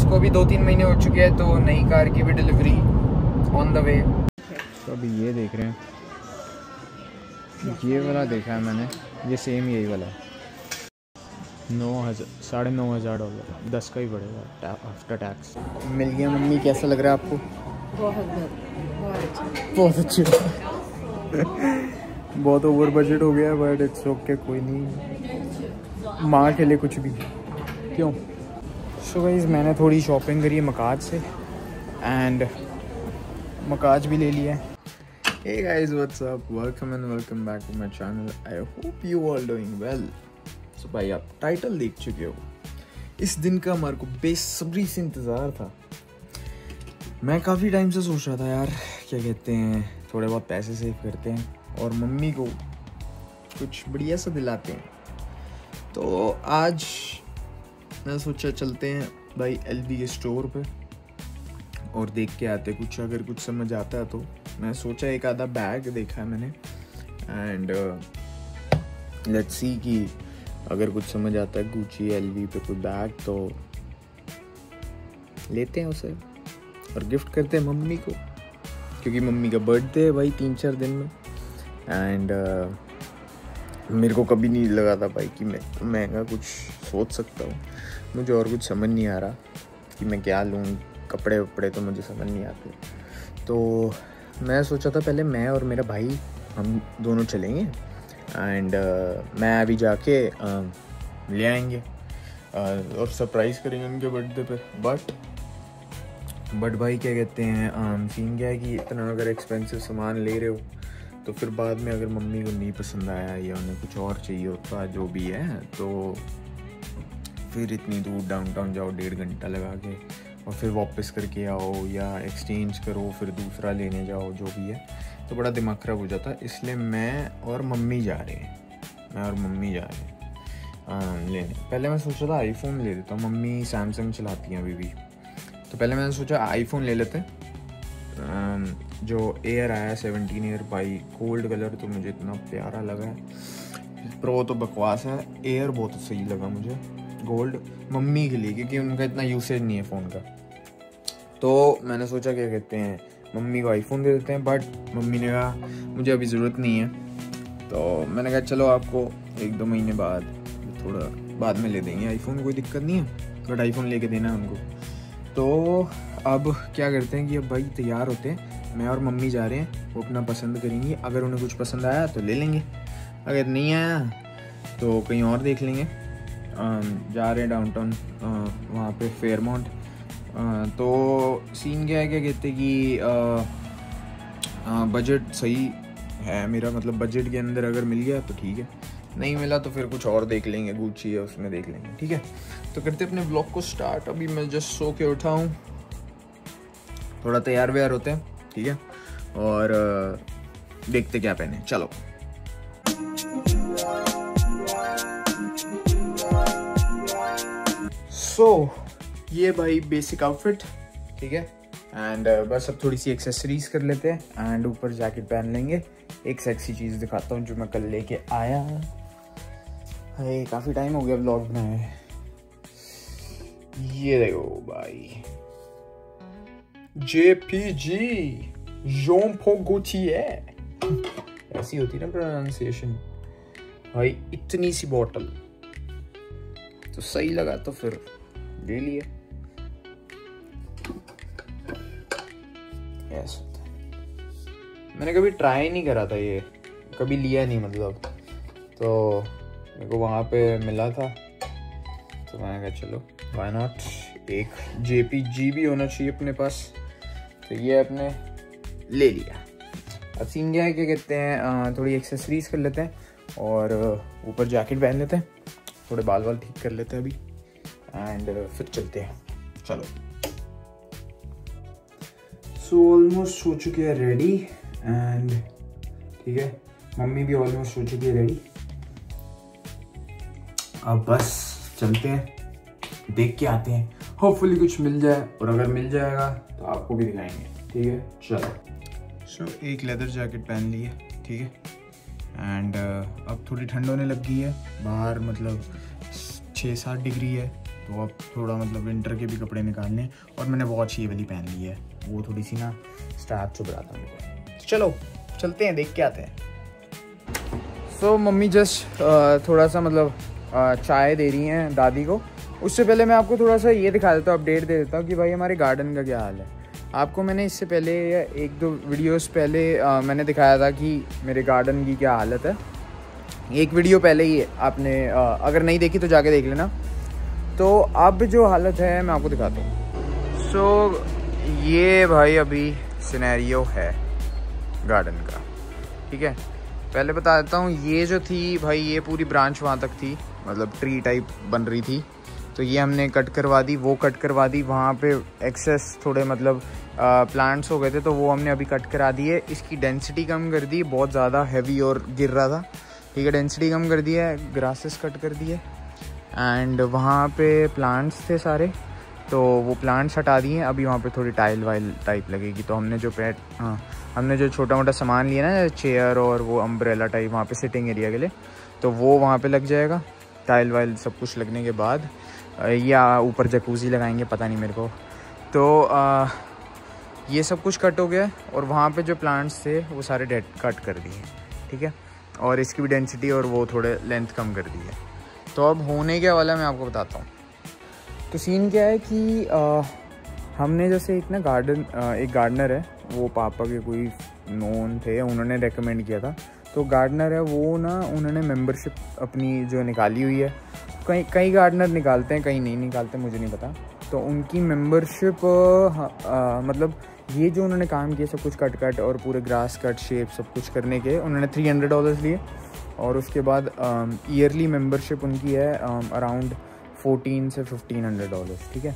उसको भी 2-3 महीने हो चुके हैं, तो नई कार की भी डिलीवरी ऑन द वे। तो अभी ये देख रहे हैं, ये वाला देखा है मैंने, ये सेम यही वाला है। 9,500 $9,500 10 का ही पड़ेगा आफ्टर टैक्स। मिल गया मम्मी, कैसा लग रहा है आपको? बहुत अच्छा बहुत ओवर बजट हो गया, बट इट्स ओके, कोई नहीं, माँ के लिए कुछ भी क्यों। सो गाइस, मैंने थोड़ी शॉपिंग करी है मकाज से, एंड मकाज भी ले लिया है। Hey guys, what's up? Welcome and welcome back to my channel. I hope you all doing well. So भाई, आप टाइटल देख चुके हो। इस दिन का हमारे को बेसब्री से इंतज़ार था। मैं काफ़ी टाइम से सोच रहा था यार, क्या कहते हैं, थोड़े बहुत पैसे सेव करते हैं और मम्मी को कुछ बढ़िया सा दिलाते हैं। तो आज मैं सोचा चलते हैं भाई LV के स्टोर पे और देख के आते कुछ, अगर कुछ समझ आता है तो। मैं सोचा एक आधा बैग देखा है मैंने, एंड लेट्स सी कि अगर कुछ समझ आता है गुची LV पे कोई बैग तो लेते हैं उसे और गिफ्ट करते हैं मम्मी को, क्योंकि मम्मी का बर्थडे है भाई 3-4 दिन में। एंड मेरे को कभी नहीं लगा था भाई कि मैं महंगा कुछ सोच सकता हूँ। मुझे और कुछ समझ नहीं आ रहा कि मैं क्या लूँ, कपड़े वपड़े तो मुझे समझ नहीं आते। तो मैं सोचा था पहले मैं और मेरा भाई हम दोनों चलेंगे, एंड मैं अभी जाके ले आएंगे और सरप्राइज़ करेंगे उनके बर्थडे पे। बट भाई क्या कहते हैं, सीन क्या है कि इतना अगर एक्सपेंसिव सामान ले रहे हो तो फिर बाद में अगर मम्मी को नहीं पसंद आया या उन्हें कुछ और चाहिए होता जो भी है, तो फिर इतनी दूर डाउनटाउन जाओ 1.5 घंटा लगा के और फिर वापस करके आओ या एक्सचेंज करो फिर दूसरा लेने जाओ, जो भी है, तो बड़ा दिमाग ख़राब हो जाता है। इसलिए मैं और मम्मी जा रहे हैं लेने। पहले मैं सोचा था आईफोन ले लेता हूँ, मम्मी सैमसंग चलाती हैं अभी भी, तो पहले मैंने सोचा आईफोन ले लेते हैं। जो एयर आया 17 एयर भाई, गोल्ड कलर तो मुझे इतना प्यारा लगा है। प्रो तो बकवास है, एयर बहुत सही लगा मुझे गोल्ड, मम्मी के लिए, क्योंकि उनका इतना यूसेज नहीं है फ़ोन का। तो मैंने सोचा क्या कहते हैं, मम्मी को आईफोन दे देते हैं, बट मम्मी ने कहा मुझे अभी ज़रूरत नहीं है। तो मैंने कहा चलो आपको 1-2 महीने बाद, थोड़ा बाद में ले देंगे आईफोन, कोई दिक्कत नहीं है, बट आईफोन लेके देना है उनको। तो अब क्या करते हैं कि अब भाई तैयार होते हैं, मैं और मम्मी जा रहे हैं, वो अपना पसंद करेंगी, अगर उन्हें कुछ पसंद आया तो ले लेंगे, अगर नहीं आया तो कहीं और देख लेंगे। जा रहे हैं डाउनटाउन, वहाँ पे फेयरमाउंट। तो सीन क्या है, क्या कहते हैं कि बजट सही है मेरा, मतलब बजट के अंदर अगर मिल गया तो ठीक है, नहीं मिला तो फिर कुछ और देख लेंगे, गुची है उसमें देख लेंगे, ठीक है। तो करते अपने ब्लॉग को स्टार्ट। अभी मैं जस्ट सो के उठा हूँ, थोड़ा तैयार व्यार होते हैं, ठीक है, और देखते क्या पहने, चलो। सो ये भाई बेसिक आउटफिट, ठीक है, एंड बस अब थोड़ी सी एक्सेसरीज कर लेते हैं एंड ऊपर जैकेट पहन लेंगे। एक सेक्सी चीज़ दिखाता हूँ जो मैं कल लेके आया। है काफ़ी टाइम हो गया व्लॉग बनाए। ये देखो भाई, JPG Jean Paul Gaultier, ऐसी होती ना प्रोनाउंसिएशन भाई। इतनी सी बॉटल तो सही लगा तो फिर ले लिए। ऐसा मैंने कभी ट्राई नहीं करा था, ये कभी लिया नहीं मतलब, तो मेरे को वहाँ पे मिला था तो मैंने कहा चलो व्हाई नॉट, एक JPG भी होना चाहिए अपने पास, तो ये अपने ले लिया। अब सीन क्या है, क्या कहते हैं, थोड़ी एक्सेसरीज कर लेते हैं और ऊपर जैकेट पहन लेते हैं, थोड़े बाल वाल ठीक कर लेते हैं अभी, एंड फिर चलते हैं, चलो। सो ऑलमोस्ट हो चुके हैं रेडी, एंड ठीक है, मम्मी भी ऑलमोस्ट हो चुकी है रेडी। अब बस चलते हैं, देख के आते हैं, होपफुली कुछ मिल जाए, और अगर मिल जाएगा तो आपको भी दिखाएंगे, ठीक है, चलो। सो एक लेदर जैकेट पहन ली है, ठीक है, एंड अब थोड़ी ठंड होने लग गई है बाहर, मतलब 6-7 डिग्री है, तो अब थोड़ा मतलब विंटर के भी कपड़े निकालने, और मैंने वॉच ये वाली पहन ली है, वो थोड़ी सी ना स्ट्रैप चुभ रहा था मेरे को। चलो चलते हैं, देख के आते हैं। सो मम्मी जस्ट थोड़ा सा मतलब चाय दे रही हैं दादी को। उससे पहले मैं आपको थोड़ा सा ये दिखा देता हूँ, अपडेट दे देता हूँ कि भाई हमारे गार्डन का क्या हाल है। आपको मैंने इससे पहले या 1-2 वीडियोस पहले मैंने दिखाया था कि मेरे गार्डन की क्या हालत है। एक वीडियो पहले ही आपने अगर नहीं देखी तो जाके देख लेना। तो अब जो हालत है मैं आपको दिखाता हूँ। सो ये भाई अभी सिनेरियो है गार्डन का, ठीक है। पहले बता देता हूँ, ये जो थी भाई ये पूरी ब्रांच वहाँ तक थी, मतलब ट्री टाइप बन रही थी, तो ये हमने कट करवा दी, वो कट करवा दी। वहाँ पे एक्सेस थोड़े मतलब प्लांट्स हो गए थे, तो वो हमने अभी कट करा दिए। इसकी डेंसिटी कम कर दी, बहुत ज़्यादा हैवी और गिर रहा था, ठीक है। डेंसिटी कम कर दी है, ग्रासेस कट कर दिए, एंड वहाँ पे प्लांट्स थे सारे, तो वो प्लांट्स हटा दिए। अभी वहाँ पे थोड़ी टाइल वाइल टाइप लगेगी, तो हमने जो हमने जो छोटा मोटा सामान लिया ना, चेयर और वो अम्ब्रेला टाइप वहाँ पे सिटिंग एरिया के लिए, तो वो वहाँ पे लग जाएगा। टाइल वाइल सब कुछ लगने के बाद या ऊपर जकूज़ी लगाएंगे, पता नहीं मेरे को। तो ये सब कुछ कट हो गया, और वहाँ पे जो प्लांट्स थे वो सारे डेड कट कर दिए, ठीक है। और इसकी भी डेंसिटी और वो थोड़े लेंथ कम कर दी है। तो अब होने क्या वाला है मैं आपको बताता हूँ। तो सीन क्या है कि हमने जैसे एक ना एक गार्डनर है, वो पापा के कोई नोन थे, उन्होंने रेकमेंड किया था। तो गार्डनर है वो ना, उन्होंने मेंबरशिप अपनी जो निकाली हुई है। कई गार्डनर निकालते हैं, कई नहीं निकालते, मुझे नहीं पता। तो उनकी मेंबरशिप मतलब ये जो उन्होंने काम किया सब कुछ कट और पूरे ग्रास कट शेप सब कुछ करने के, उन्होंने $300 लिए। और उसके बाद ईयरली मेंबरशिप उनकी है अराउंड $1400 से $1500, ठीक है।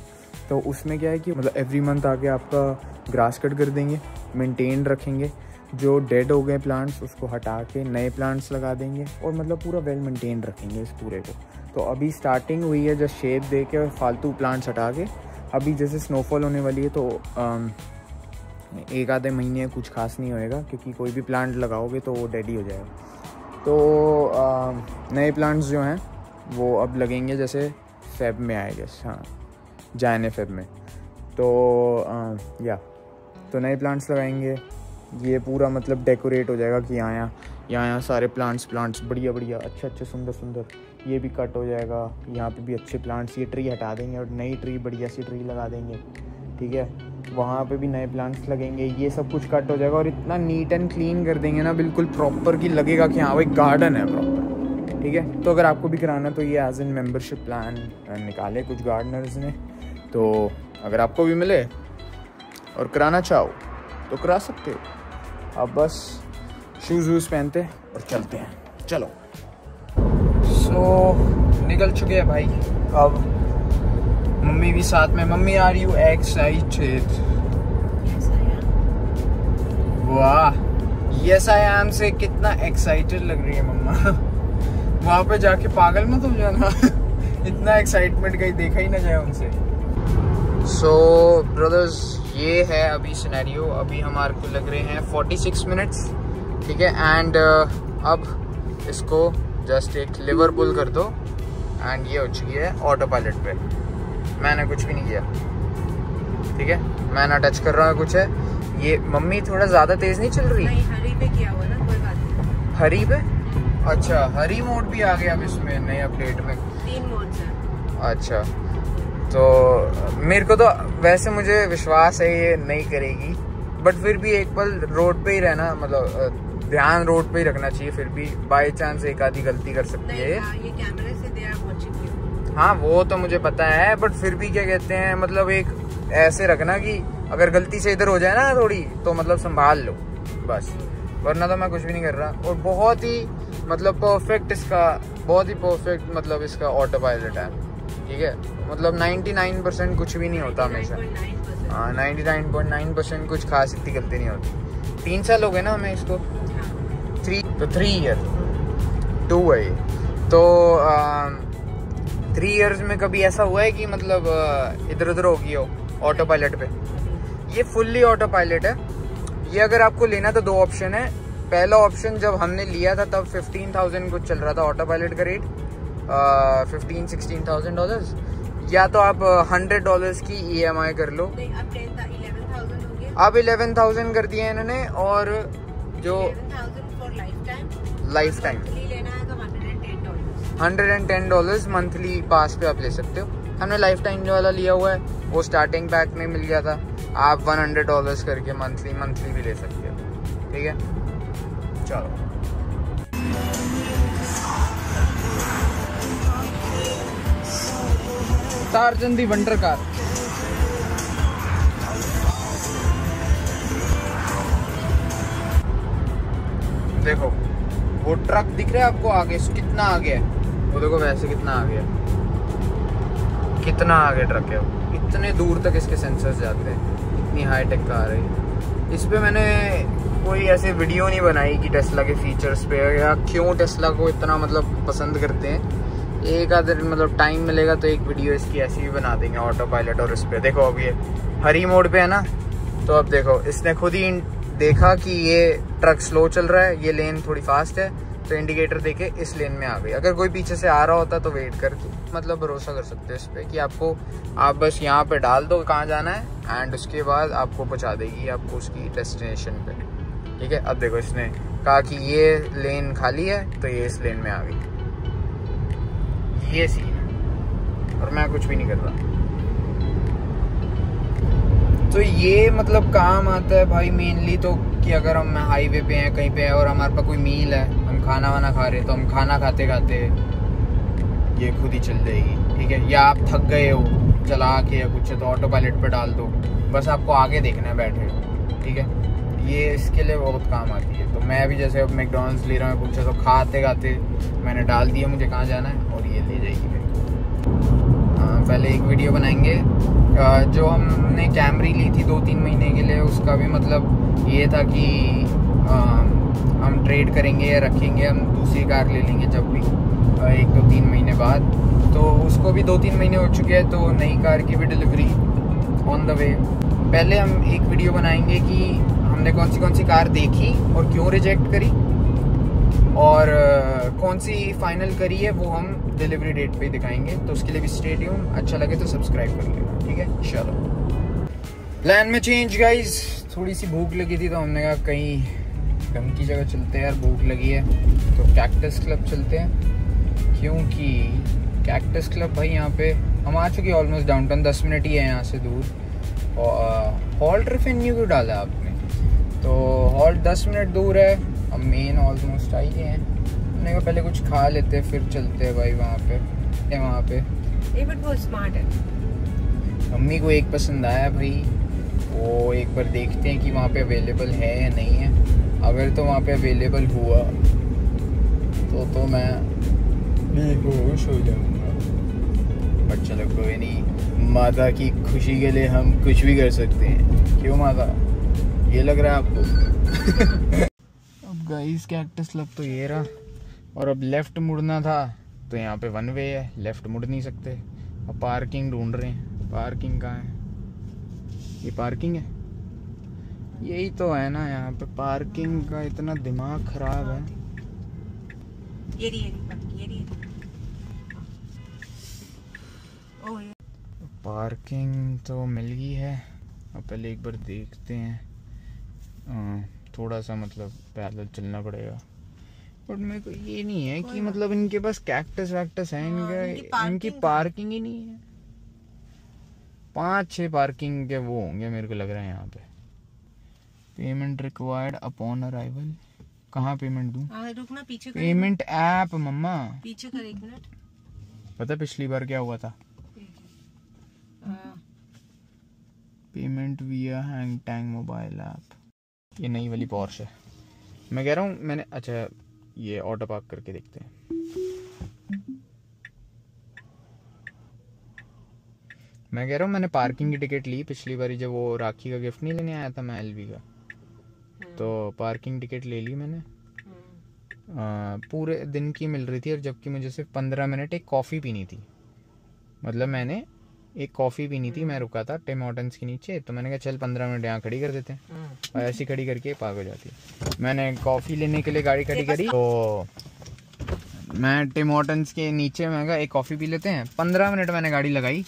तो उसमें क्या है कि मतलब एवरी मंथ आके आपका ग्रास कट कर देंगे, मेंटेन रखेंगे, जो डेड हो गए प्लांट्स उसको हटा के नए प्लांट्स लगा देंगे, और मतलब पूरा वेल मेंटेन रखेंगे इस पूरे को। तो अभी स्टार्टिंग हुई है जस्ट शेप दे के और फालतू प्लांट्स हटा के। अभी जैसे स्नोफॉल होने वाली है, तो 1 आधे महीने कुछ खास नहीं होएगा, क्योंकि कोई भी प्लांट लगाओगे तो वो डेड ही हो जाएगा। तो नए प्लांट्स जो हैं वो अब लगेंगे जैसे फेब में आएगा, हाँ जाने फेब में। तो तो नए प्लांट्स लगाएंगे, ये पूरा मतलब डेकोरेट हो जाएगा कि यहाँ सारे प्लांट्स बढ़िया अच्छे सुंदर। ये भी कट हो जाएगा, यहाँ पे भी अच्छे प्लांट्स, ये ट्री हटा देंगे और नई ट्री बढ़िया सी ट्री लगा देंगे, ठीक है। वहाँ पे भी नए प्लांट्स लगेंगे, ये सब कुछ कट हो जाएगा, और इतना नीट एंड क्लीन कर देंगे ना बिल्कुल प्रॉपर, कि लगेगा कि हाँ भाई गार्डन है प्रॉपर, ठीक है। तो अगर आपको भी कराना तो ये एज एन मेंबरशिप प्लान निकाले कुछ गार्डनर्स ने, तो अगर आपको भी मिले और कराना चाहो तो करा सकते हो। अब बस शूज़ वूज़ पहनते और चलते हैं, चलो। सो निकल चुके हैं भाई, अब मम्मी भी साथ में। Mummy are you excited? वाह, यस आई एम से कितना एक्साइटेड लग रही है मम्मा। वहाँ पे जाके पागल मत हो जाना। इतना एक्साइटमेंट कहीं देखा ही ना जाए उनसे। सो ब्रदर्स, ये है अभी सिनेरियो। अभी हमारे को लग रहे हैं 46 मिनट्स, ठीक है। एंड अब इसको जस्ट एक लिवर पुल कर दो, एंड ये हो चुकी है ऑटो पायलट पे। मैंने कुछ भी नहीं किया, ठीक है। मैं ना टच कर रहा हूँ कुछ है। ये मम्मी थोड़ा ज़्यादा तेज़ नहीं चल रही? नहीं, हरी पे किया हुआ ना, कोई बात नहीं। हरी पे? अच्छा, हरी मोड भी आ गया अब इसमें नए अपडेट में। 3 मोड्स हैं। अच्छा, तो मेरे को तो वैसे मुझे विश्वास है ये नहीं करेगी, बट फिर भी एक पल रोड पे ही रहना, मतलब ध्यान रोड पे ही रखना चाहिए। फिर भी बाय चांस एक आधी गलती कर सकती है। ये कैमरे से दे आर वाचिंग यू। हाँ वो तो मुझे पता है, बट फिर भी क्या कहते हैं, मतलब एक ऐसे रखना कि अगर गलती से इधर हो जाए ना थोड़ी, तो मतलब संभाल लो बस, वरना तो मैं कुछ भी नहीं कर रहा। और बहुत ही मतलब परफेक्ट इसका, बहुत ही परफेक्ट मतलब इसका ऑटो पायलट है, ठीक है। मतलब 99% कुछ भी नहीं होता हमेशा। हाँ 99.9% कुछ खास इतनी गलती नहीं होती। 3 साल हो गए ना हमें इसको, 3 ईयर 2 है। तो 3 इयर्स में कभी ऐसा हुआ है कि मतलब इधर उधर हो गई हो ऑटो पायलट पे? ये फुल्ली ऑटो पायलट है। ये अगर आपको लेना तो 2 ऑप्शन है। पहला ऑप्शन जब हमने लिया था तब 15,000 कुछ चल रहा था ऑटो पायलट का रेट, $15,000-16,000। या तो आप $100 की EMI कर लो। नहीं, अब 11,000 हो गया। अब 11,000 कर दिए इन्होंने, और जो 11,000 फॉर लाइफ टाइम लेना है तो $110। $110 मंथली पास पे आप ले सकते हो। हमने लाइफ टाइम वाला लिया हुआ है, वो स्टार्टिंग पैक में मिल गया था। आप $100 करके मंथली भी ले सकते हो। ठीक है, चलो। टार्जन दी वंडर कार। देखो वो ट्रक दिख रहा है आपको आगे, कितना आगे है वो, देखो वैसे कितना आगे है, कितना आगे ट्रक है वो, इतने दूर तक इसके सेंसर्स जाते हैं। इतनी हाई टेक कार है। इस पे मैंने कोई ऐसे वीडियो नहीं बनाई कि टेस्ला के फीचर्स पे या क्यों टेस्ला को इतना मतलब पसंद करते हैं। एक आध मतलब टाइम मिलेगा तो एक वीडियो इसकी ऐसी भी बना देंगे, ऑटो पायलट। और इस पे देखो अब ये हरी मोड पे है ना, तो अब देखो इसने खुद ही देखा कि ये ट्रक स्लो चल रहा है, ये लेन थोड़ी फास्ट है, तो इंडिकेटर देके इस लेन में आ गई। अगर कोई पीछे से आ रहा होता तो वेट करती। मतलब भरोसा कर सकते हो इस पे कि आप बस यहाँ पे डाल दो कहाँ जाना है, एंड उसके बाद आपको पहुँचा देगी आपको उसकी डेस्टिनेशन पे। ठीक है, अब देखो इसने कहा कि ये लेन खाली है, तो ये इस लेन में आ गई। ये सीन है, और मैं कुछ भी नहीं कर रहा। तो ये मतलब काम आता है भाई मेनली तो, कि अगर हम हाईवे पे हैं कहीं पे है और हमारे पास कोई मील है, हम खाना वाना खा रहे हैं, तो हम खाना खाते खाते ये खुद ही चल जाएगी। ठीक है, या आप थक गए हो चला के या कुछ, तो ऑटो पायलट पे डाल दो, बस आपको आगे देखना है बैठे हो। ठीक है, ये इसके लिए बहुत काम आती है। तो मैं भी जैसे अब मैकडॉनल्ड्स ले रहा हूँ कुछ, तो खाते खाते मैंने डाल दिया मुझे कहाँ जाना है, और ये ले जाएगी मेरे को। पहले एक वीडियो बनाएंगे। जो हमने कैमरी ली थी 2-3 महीने के लिए, उसका भी मतलब ये था कि हम ट्रेड करेंगे या रखेंगे, हम दूसरी कार ले लेंगे जब भी 1-2-3 महीने बाद। तो उसको भी 2-3 महीने हो चुके हैं, तो नई कार की भी डिलीवरी ऑन द वे। पहले हम एक वीडियो बनाएंगे कि हमने कौन सी कार देखी और क्यों रिजेक्ट करी, और कौन सी फाइनल करी है वो हम डिलीवरी डेट पे दिखाएंगे। तो उसके लिए भी स्टे ट्यून। अच्छा लगे तो सब्सक्राइब कर लेना। ठीक है, चलो। प्लान में चेंज गाइस, थोड़ी सी भूख लगी थी तो हमने कहा कहीं ढंग की जगह चलते हैं यार, भूख लगी है। तो कैक्टस क्लब चलते हैं, क्योंकि कैक्टस क्लब भाई यहाँ पे हम आ चुके हैं ऑलमोस्ट डाउनटाउन, 10 मिनट ही है यहाँ से दूर। और हॉल्ट रेवेन्यू क्यों डाला आपने, तो हॉल्ट 10 मिनट दूर है। अब मेन ऑलमोस्ट आई गए हैं। हमने कहा पहले कुछ खा लेते फिर चलते हैं भाई वहाँ पे। बट वो स्मार्ट है। मम्मी को एक पसंद आया भाई, वो एक बार देखते हैं कि वहाँ पे अवेलेबल है या नहीं है। अगर तो वहाँ पे अवेलेबल हुआ तो मैं बेहोश हो जाऊँगा। बट चलो कोई नहीं, माता की खुशी के लिए हम कुछ भी कर सकते हैं। क्यों माता, ये लग रहा है आपको? अब गाइस कैक्टस क्लब तो ये रहा, और अब लेफ़्ट मुड़ना था तो यहाँ पे 1 वे है, लेफ़्ट मुड़ नहीं सकते। अब पार्किंग ढूंढ रहे हैं। पार्किंग कहाँ है? ये पार्किंग है, यही तो है ना। यहाँ पे पार्किंग का इतना दिमाग खराब है। पार्किंग तो मिल गई है। अब पहले एक बार देखते हैं, थोड़ा सा मतलब पैदल चलना पड़ेगा। बट मेरे को ये नहीं है कि मतलब इनके पास कैक्टस वैक्टस है, इनकी पार्किंग ही नहीं है। 5-6 पार्किंग के वो होंगे मेरे को लग रहा है यहाँ पे। Payment required upon arrival. कहाँ पेमेंट दूँ? रुकना, पीछे पेमेंट ऐप मम्मा, पीछे कर 1 मिनट। पता पिछली बार क्या हुआ था? पेमेंट विया हैंग टैंग मोबाइल ऐप। ये नई वाली पॉर्श है। मैं कह रहा हूँ मैंने, अच्छा ये ऑटो पार्क करके देखते हैं। मैं कह रहा हूँ मैंने पार्किंग की टिकट ली पिछली बारी, जब वो राखी का गिफ्ट नहीं लेने आया था मैं LV का, तो पार्किंग टिकट ले ली मैंने। पूरे दिन की मिल रही थी, और जबकि मुझे सिर्फ 15 मिनट एक कॉफ़ी पीनी थी। मतलब मैंने एक कॉफ़ी पीनी थी, मैं रुका था टिम हॉर्टन्स के नीचे, तो मैंने कहा चल 15 मिनट यहाँ खड़ी कर देते हैं, और ऐसी खड़ी करके पाग हो जाती है। मैंने कॉफ़ी लेने के लिए गाड़ी खड़ी करी, तो मैं टिम हॉर्टन्स के नीचे मैं कहा एक कॉफ़ी पी लेते हैं। 15 मिनट मैंने गाड़ी लगाई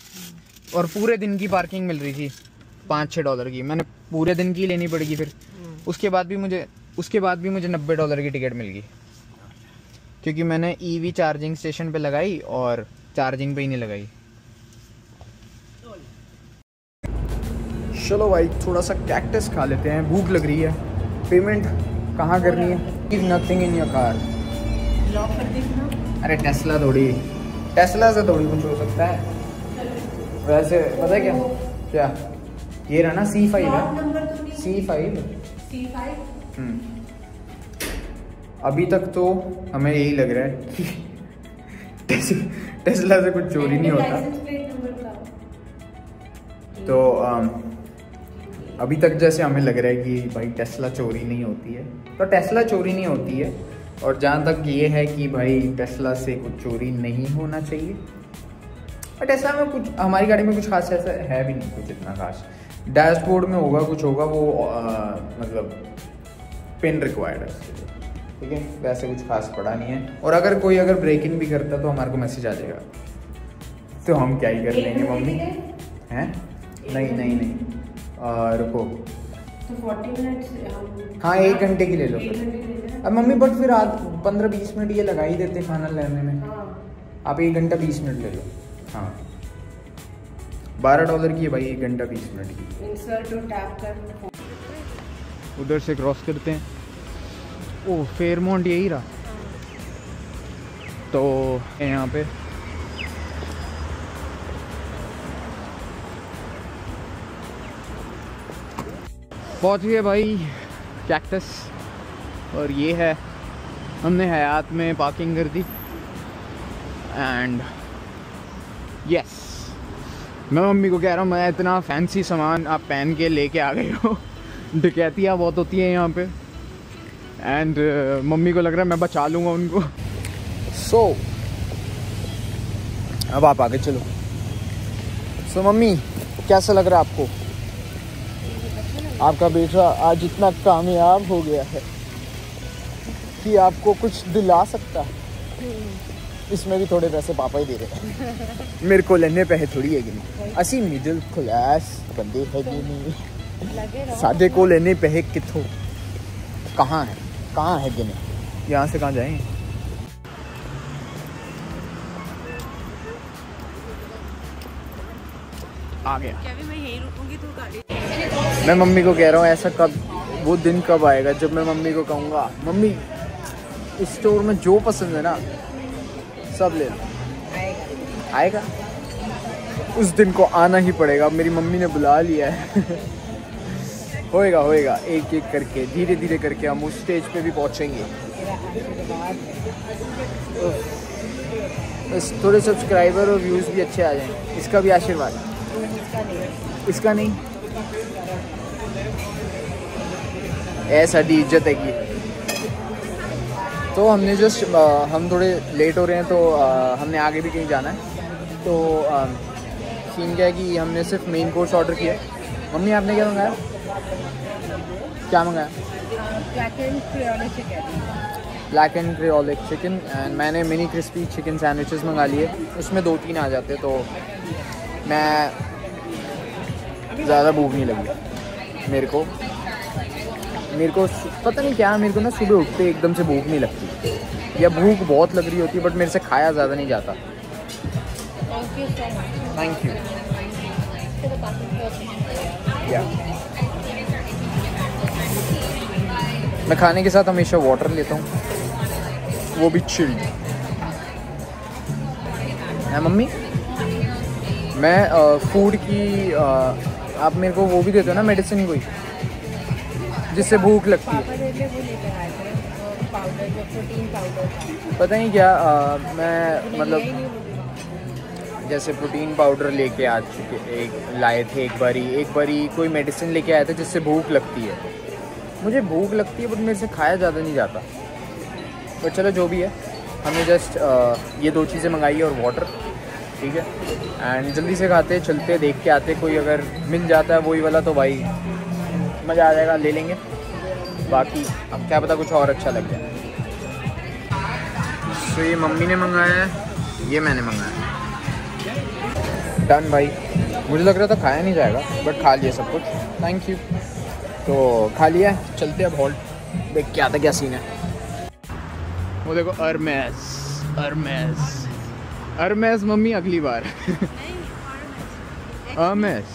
और पूरे दिन की पार्किंग मिल रही थी $5-6 की। मैंने पूरे दिन की लेनी पड़ेगी फिर। उसके बाद भी मुझे $90 की टिकट मिल गई, क्योंकि मैंने ईवी चार्जिंग स्टेशन पे लगाई और चार्जिंग पे ही नहीं लगाई। चलो भाई थोड़ा सा कैक्टस खा लेते हैं, भूख लग रही है। पेमेंट कहाँ करनी है? Nothing in your car. Lock कर देखना। अरे टेस्ला से थोड़ी कुछ हो सकता है। वैसे पता है क्या ये रहा ना C5 है। C5 अभी तक तो हमें यही लग रहा है कि टेस्ला से कुछ चोरी नहीं होता। तो अभी तक जैसे हमें लग रहा है कि भाई टेस्ला चोरी नहीं होती है, तो टेस्ला चोरी नहीं होती है। और जहाँ तक ये है कि भाई टेस्ला से कुछ चोरी नहीं होना चाहिए। और टेस्ला में कुछ, हमारी गाड़ी में कुछ खास ऐसा है भी नहीं कुछ इतना खास। डैशबोर्ड में कुछ होगा वो मतलब पिन रिक्वायर्ड है, ठीक है। वैसे कुछ खास पड़ा नहीं है। और अगर कोई ब्रेक इन भी करता तो हमारे को मैसेज आ जाएगा, तो हम क्या ही कर लेंगे मम्मी हैं। नहीं रुको तो 40 मिनट। हाँ 1 घंटे की ले लो अब मम्मी। बट फिर 15-20 मिनट ये लगा ही देते खाना लेने में। आप 1 घंटा 20 मिनट ले लो। हाँ $12 की है भाई 1 घंटा 20 मिनट की। इंसर्ट और टैप कर उधर से क्रॉस करते हैं। ओह फेयरमाउंट यही रहा। तो यहाँ पे पहुँच गए भाई कैक्टस। और ये है, हमने हयात में पार्किंग कर दी। एंड यस, मैं मम्मी को कह रहा हूँ मैं इतना फैंसी सामान आप पहन के लेके आ गए हो। डकैतियाँ बहुत होती हैं यहाँ पे। एंड मम्मी को लग रहा है मैं बचा लूँगा उनको। सो अब आप आगे चलो। सो मम्मी कैसा लग रहा है आपको? आपका बेटा आज इतना कामयाब हो गया है कि आपको कुछ दिला सकता है। इसमें भी थोड़े पैसे पापा ही दे रहे हैं। मेरे को लेने पे है थोड़ी है कि नहीं। असी मिडिल क्लास बंदे है कि नहीं। सादे को लेने पे है किथों। कहाँ है कि नहीं। यहाँ से कहाँ जाएं? आ गया। क्या भी मैं यहीं रुकूंगी तू गाड़ी। मैं मम्मी को कह रहा हूँ ऐसा वो दिन कब आएगा जब मैं मम्मी को कहूँगा मम्मी इस स्टोर में जो पसंद है ना सब ले लो। आएगा उस दिन को आना ही पड़ेगा। मेरी मम्मी ने बुला लिया है। होएगा एक एक करके धीरे धीरे करके हम उस स्टेज पे भी पहुँचेंगे। बस थोड़े सब्सक्राइबर और व्यूज़ भी अच्छे आ जाएं। इसका भी आशीर्वाद। इसका नहीं ऐसा दी इज्जत है कि। तो हमने जस्ट हम थोड़े लेट हो रहे हैं तो हमने आगे भी कहीं जाना है। तो सीन क्या है कि हमने सिर्फ मेन कोर्स ऑर्डर किया। मम्मी आपने क्या मंगाया? क्या मंगाया? ब्लैक एंड क्रियोलिक चिकन एंड मैंने मिनी क्रिस्पी चिकन सैंडविचेस मंगा लिए। उसमें 2-3 आ जाते तो मैं ज़्यादा भूख नहीं लगी मेरे को पता नहीं क्या। मेरे को ना सुबह उठते एकदम से भूख नहीं लगती, या भूख बहुत लग रही होती है बट मेरे से खाया ज़्यादा नहीं जाता। Thank you. मैं खाने के साथ हमेशा वाटर लेता हूँ, वो भी चिल्ड। है मम्मी? मैं फूड की आप मेरे को वो भी देते हो ना मेडिसिन कोई जिससे भूख लगती है। पता नहीं क्या मैं मतलब जैसे प्रोटीन पाउडर लेके आ चुके लाए थे एक बारी कोई मेडिसिन लेके आए थे जिससे भूख लगती है। मुझे भूख लगती है बट मेरे से खाया ज़्यादा नहीं जाता। बट चलो जो भी है, हमने जस्ट ये 2 चीज़ें मंगाई है और वाटर, ठीक है। एंड जल्दी से खाते चलते देख के आते, कोई अगर मिल जाता है वही वाला तो भाई मज़ा आ जाएगा, ले लेंगे। बाकी अब क्या पता कुछ और अच्छा लग जाए। सो ये मम्मी ने मंगाया है, ये मैंने मंगाया। डन भाई। मुझे लग रहा था खाया नहीं जाएगा बट खा लिया सब कुछ, थैंक यू। तो खा लिया, चलते अब हॉल्ट देख क्या था क्या सीन है। वो देखो अरमेस मम्मी अगली बार अरमेस।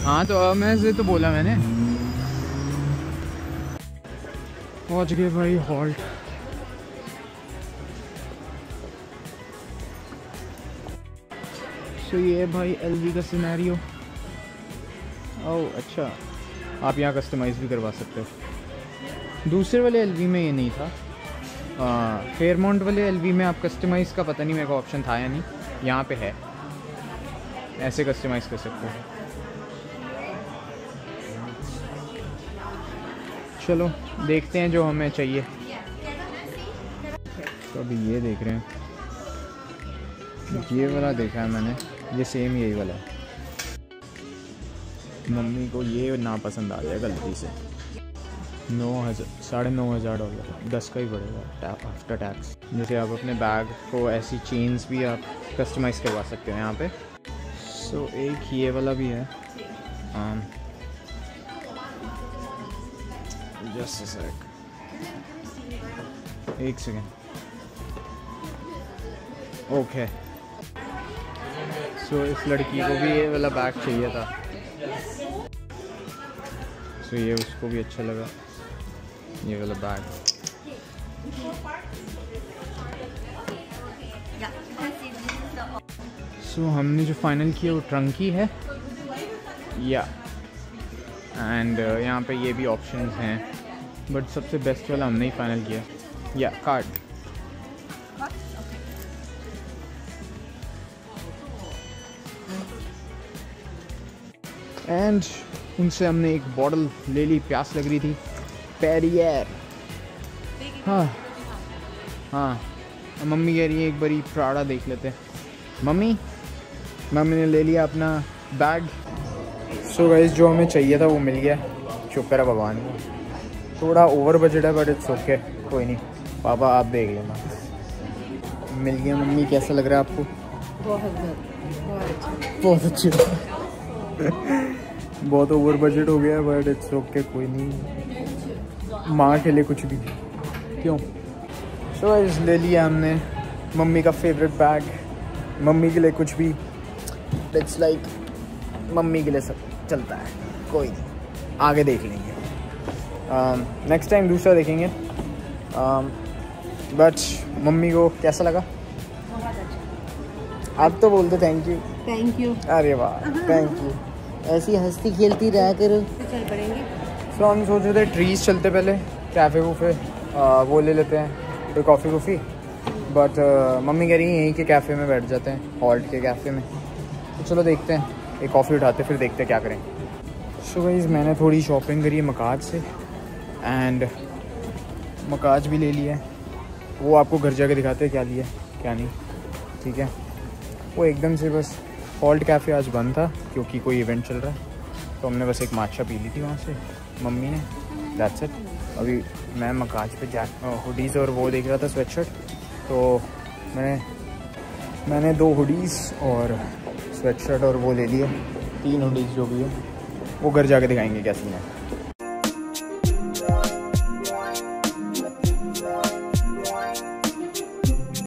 हाँ तो अरमेस तो बोला मैंने। पहुँच गए भाई हॉल्ट। तो ये भाई एलवी का सिनेरियो। ओह अच्छा, आप यहाँ कस्टमाइज़ भी करवा सकते हो। दूसरे वाले एलवी में ये नहीं था, फेयरमाउंट वाले एलवी में आप कस्टमाइज़ का पता नहीं मेरे को ऑप्शन था या नहीं, यहाँ पे है, ऐसे कस्टमाइज़ कर सकते हो। चलो देखते हैं जो हमें चाहिए। तो अभी ये देख रहे हैं, ये वाला देखा है मैंने, ये सेम यही वाला है। मम्मी को ये ना पसंद आ जाए गलती से। 9,500 $10 का ही पड़ेगा आफ्टर टैक्स। जैसे आप अपने बैग को ऐसी चेन्स भी आप कस्टमाइज़ करवा सकते हो यहाँ पे। सो एक ये वाला भी है, जस्ट एक सेकेंड। ओके सो इस लड़की को भी ये वाला बैग चाहिए था, सो ये उसको भी अच्छा लगा ये वाला बैग। सो हमने जो फाइनल किया वो ट्रंकी है या एंड यहाँ पे ये भी ऑप्शंस हैं बट सबसे बेस्ट वाला हमने ही फाइनल किया या कार्ड। एंड उनसे हमने एक बॉटल ले ली, प्यास लग रही थी, पेरियर। हाँ मम्मी कह रही है एक बारी प्राड़ा देख लेते हैं। मम्मी ने ले लिया अपना बैग। सो गाइस जो हमें चाहिए था वो मिल गया, शुक्र है भगवान को। थोड़ा ओवर बजट है बट इट्स ओके, कोई नहीं, पापा आप देख लेना। मिल गया मम्मी, कैसा लग रहा है आपको? बहुत अच्छा बहुत ओवर बजट हो गया बट इट्स ओके, कोई नहीं, माँ के लिए कुछ भी क्यों। सो ले लिया हमने मम्मी का फेवरेट बैग, मम्मी के लिए कुछ भी, इट्स लाइक मम्मी के लिए सब चलता है, कोई नहीं, आगे देख लेंगे, नेक्स्ट टाइम दूसरा देखेंगे। बट मम्मी को कैसा लगा? आप तो बोलते थैंक यू। अरे वाह थैंक यू, ऐसी हंसती खेलती रहा करो। चल पड़ेंगे। सो हम सोच रहे थे ट्रीज चलते, पहले कैफ़े वूफ़े वो ले लेते हैं, कोई कॉफ़ी बट मम्मी कह रही है यहीं के कैफ़े में बैठ जाते हैं, हॉल्ट के कैफ़े में। तो चलो देखते हैं, एक कॉफ़ी उठाते फिर देखते हैं क्या करें। सो गाइस मैंने थोड़ी शॉपिंग करी है मकाज से एंड मकाज भी ले लिया है, वो आपको घर जाके दिखाते हैं क्या लिया क्या नहीं, ठीक है। वो एकदम से बस हॉल्ट कैफ़े आज बंद था क्योंकि कोई इवेंट चल रहा है, तो हमने बस एक माचा पी ली थी वहाँ से मम्मी ने, दैट्स इट। अभी मैं मकाज पे हुडीज़ और वो देख रहा था, स्वेटशर्ट, तो मैंने 2 हुडीज़ और स्वेटशर्ट और वो ले लिए, 3 हुडीज़ जो भी है वो घर जाके दिखाएंगे क्या सीन है।